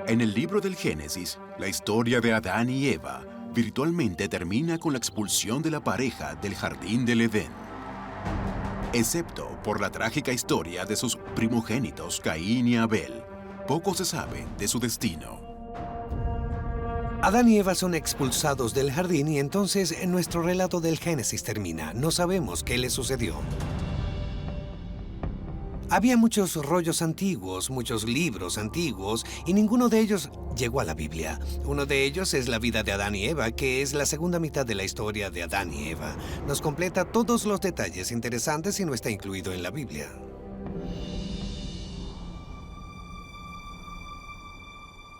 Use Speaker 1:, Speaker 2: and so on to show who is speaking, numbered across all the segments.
Speaker 1: En el libro del Génesis, la historia de Adán y Eva virtualmente termina con la expulsión de la pareja del jardín del Edén. Excepto por la trágica historia de sus primogénitos Caín y Abel, poco se sabe de su destino.
Speaker 2: Adán y Eva son expulsados del jardín y entonces nuestro relato del Génesis termina. No sabemos qué les sucedió. Había muchos rollos antiguos, muchos libros antiguos, y ninguno de ellos llegó a la Biblia. Uno de ellos es la vida de Adán y Eva, que es la segunda mitad de la historia de Adán y Eva. Nos completa todos los detalles interesantes y no está incluido en la Biblia.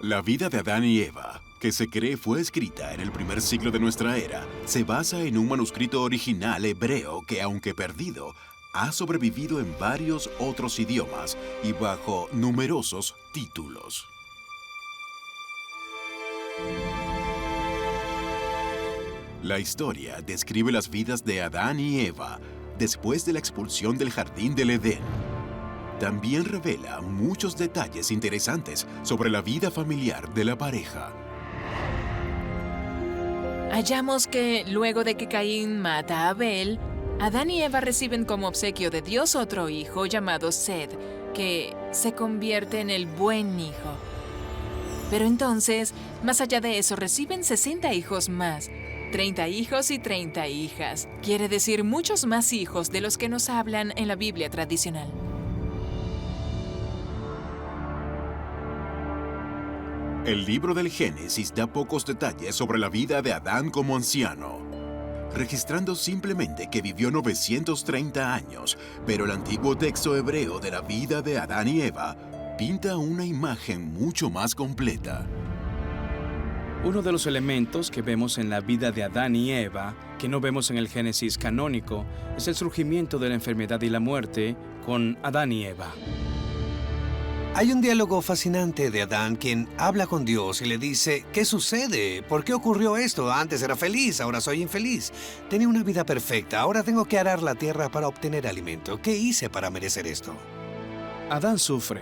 Speaker 1: La vida de Adán y Eva, que se cree fue escrita en el primer siglo de nuestra era, se basa en un manuscrito original hebreo que, aunque perdido, ha sobrevivido en varios otros idiomas y bajo numerosos títulos. La historia describe las vidas de Adán y Eva después de la expulsión del jardín del Edén. También revela muchos detalles interesantes sobre la vida familiar de la pareja.
Speaker 3: Hallamos que, luego de que Caín mata a Abel, Adán y Eva reciben como obsequio de Dios otro hijo llamado Sed, que se convierte en el buen hijo. Pero entonces, más allá de eso, reciben 60 hijos más, 30 hijos y 30 hijas. Quiere decir muchos más hijos de los que nos hablan en la Biblia tradicional.
Speaker 1: El libro del Génesis da pocos detalles sobre la vida de Adán como anciano, registrando simplemente que vivió 930 años, pero el antiguo texto hebreo de la vida de Adán y Eva pinta una imagen mucho más completa.
Speaker 4: Uno de los elementos que vemos en la vida de Adán y Eva, que no vemos en el Génesis canónico, es el surgimiento de la enfermedad y la muerte con Adán y Eva.
Speaker 2: Hay un diálogo fascinante de Adán, quien habla con Dios y le dice, ¿qué sucede? ¿Por qué ocurrió esto? Antes era feliz, ahora soy infeliz. Tenía una vida perfecta, ahora tengo que arar la tierra para obtener alimento. ¿Qué hice para merecer esto?
Speaker 4: Adán sufre,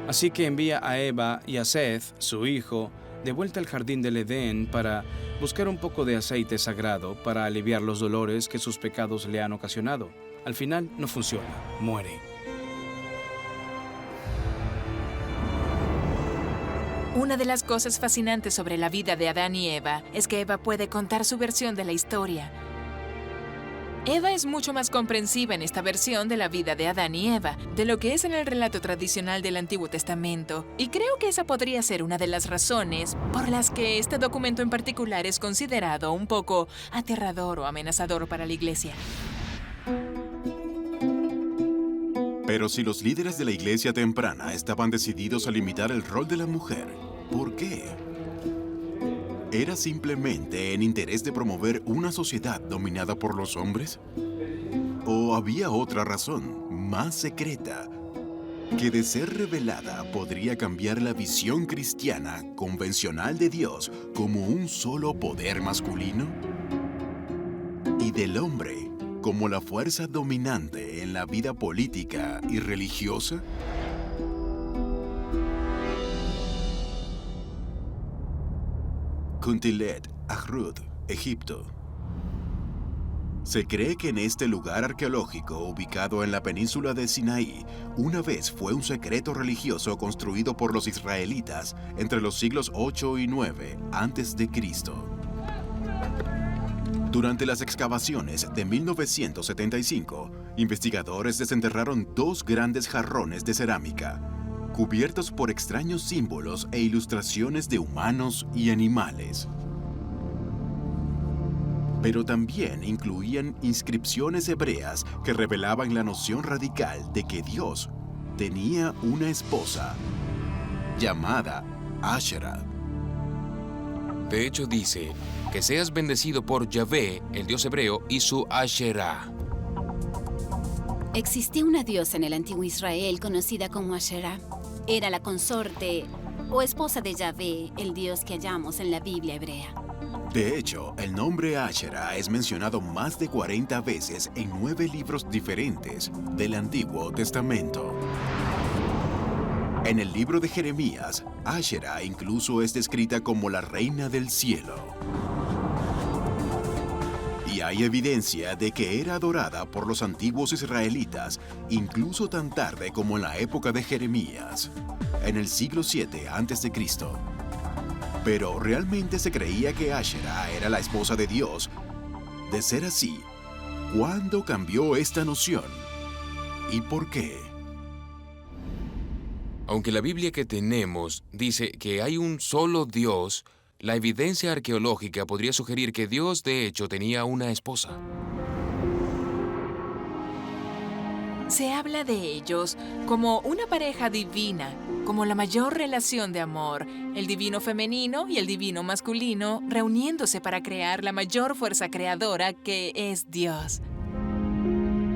Speaker 4: así que envía a Eva y a Seth, su hijo, de vuelta al jardín del Edén para buscar un poco de aceite sagrado para aliviar los dolores que sus pecados le han ocasionado. Al final no funciona, muere.
Speaker 3: Una de las cosas fascinantes sobre la vida de Adán y Eva es que Eva puede contar su versión de la historia. Eva es mucho más comprensiva en esta versión de la vida de Adán y Eva de lo que es en el relato tradicional del Antiguo Testamento. Y creo que esa podría ser una de las razones por las que este documento en particular es considerado un poco aterrador o amenazador para la Iglesia.
Speaker 1: Pero si los líderes de la iglesia temprana estaban decididos a limitar el rol de la mujer, ¿por qué? ¿Era simplemente en interés de promover una sociedad dominada por los hombres? ¿O había otra razón, más secreta, que de ser revelada podría cambiar la visión cristiana convencional de Dios como un solo poder masculino? Y del hombre como la fuerza dominante en la vida política y religiosa? Kuntilet, Ahrud, Egipto. Se cree que en este lugar arqueológico ubicado en la península de Sinaí, una vez fue un secreto religioso construido por los israelitas entre los siglos 8 y 9 a.C. Durante las excavaciones de 1975, investigadores desenterraron 2 grandes jarrones de cerámica, cubiertos por extraños símbolos e ilustraciones de humanos y animales. Pero también incluían inscripciones hebreas que revelaban la noción radical de que Dios tenía una esposa llamada Asherah.
Speaker 5: De hecho dice, que seas bendecido por Yahvé, el dios hebreo, y su Asherah.
Speaker 6: Existía una diosa en el antiguo Israel conocida como Asherah. Era la consorte o esposa de Yahvé, el dios que hallamos en la Biblia hebrea.
Speaker 1: De hecho, el nombre Asherah es mencionado más de 40 veces en 9 libros diferentes del Antiguo Testamento. En el libro de Jeremías, Asherah incluso es descrita como la reina del cielo. Y hay evidencia de que era adorada por los antiguos israelitas, incluso tan tarde como en la época de Jeremías, en el siglo VII a.C. Pero realmente se creía que Asherah era la esposa de Dios. De ser así, ¿cuándo cambió esta noción? ¿Y por qué?
Speaker 5: Aunque la Biblia que tenemos dice que hay un solo Dios, la evidencia arqueológica podría sugerir que Dios de hecho tenía una esposa.
Speaker 3: Se habla de ellos como una pareja divina, como la mayor relación de amor, el divino femenino y el divino masculino reuniéndose para crear la mayor fuerza creadora que es Dios.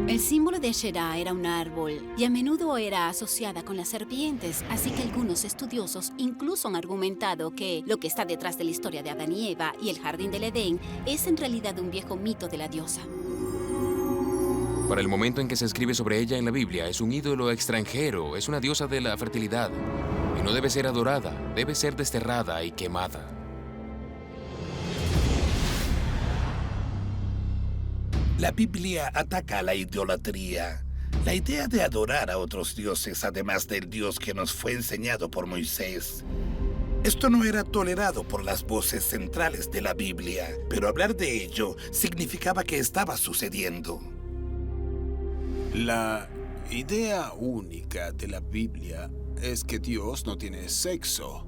Speaker 6: El símbolo de Asherah era un árbol y a menudo era asociada con las serpientes, así que algunos estudiosos incluso han argumentado que lo que está detrás de la historia de Adán y Eva y el jardín del Edén es en realidad un viejo mito de la diosa.
Speaker 5: Para el momento en que se escribe sobre ella en la Biblia, es un ídolo extranjero, es una diosa de la fertilidad. Y no debe ser adorada, debe ser desterrada y quemada.
Speaker 7: La Biblia ataca a la idolatría. La idea de adorar a otros dioses, además del Dios que nos fue enseñado por Moisés. Esto no era tolerado por las voces centrales de la Biblia, pero hablar de ello significaba que estaba sucediendo.
Speaker 8: La idea única de la Biblia es que Dios no tiene sexo,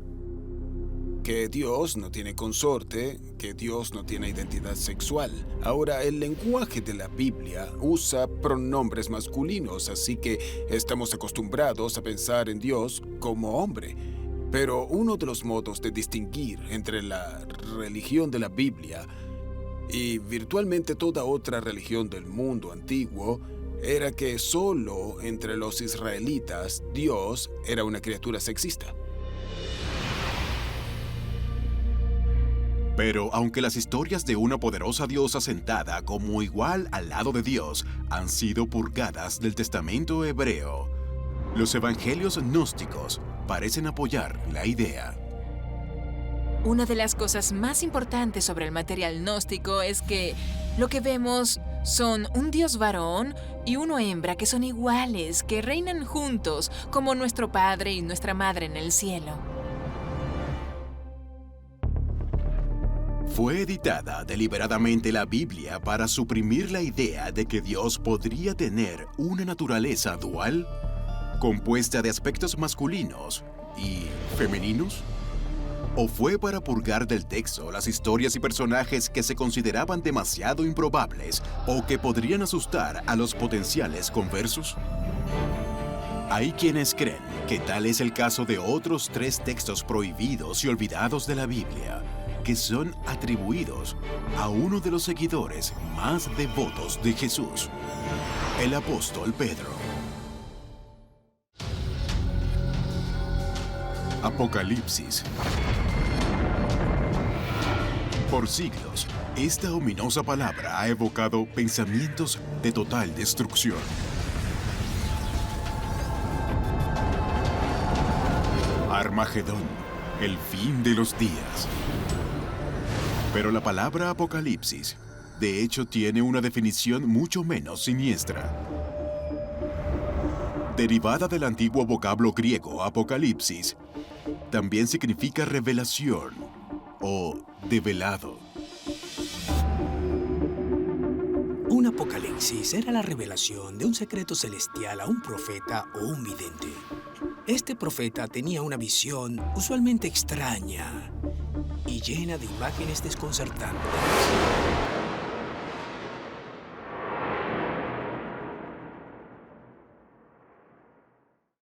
Speaker 8: que Dios no tiene consorte, que Dios no tiene identidad sexual. Ahora, el lenguaje de la Biblia usa pronombres masculinos, así que estamos acostumbrados a pensar en Dios como hombre. Pero uno de los modos de distinguir entre la religión de la Biblia y virtualmente toda otra religión del mundo antiguo era que solo entre los israelitas Dios era una criatura sexista.
Speaker 1: Pero aunque las historias de una poderosa diosa sentada como igual al lado de Dios han sido purgadas del testamento hebreo, los evangelios gnósticos parecen apoyar la idea.
Speaker 3: Una de las cosas más importantes sobre el material gnóstico es que lo que vemos son un Dios varón y uno hembra que son iguales, que reinan juntos como nuestro Padre y nuestra Madre en el cielo.
Speaker 1: Fue editada deliberadamente la Biblia para suprimir la idea de que Dios podría tener una naturaleza dual, compuesta de aspectos masculinos y femeninos. ¿O fue para purgar del texto las historias y personajes que se consideraban demasiado improbables o que podrían asustar a los potenciales conversos? Hay quienes creen que tal es el caso de otros 3 textos prohibidos y olvidados de la Biblia, que son atribuidos a uno de los seguidores más devotos de Jesús, el apóstol Pedro. Apocalipsis. Por siglos, esta ominosa palabra ha evocado pensamientos de total destrucción. Armagedón, el fin de los días. Pero la palabra Apocalipsis, de hecho, tiene una definición mucho menos siniestra. Derivada del antiguo vocablo griego Apocalipsis, también significa revelación o develado.
Speaker 9: Un apocalipsis era la revelación de un secreto celestial a un profeta o un vidente. Este profeta tenía una visión usualmente extraña y llena de imágenes desconcertantes.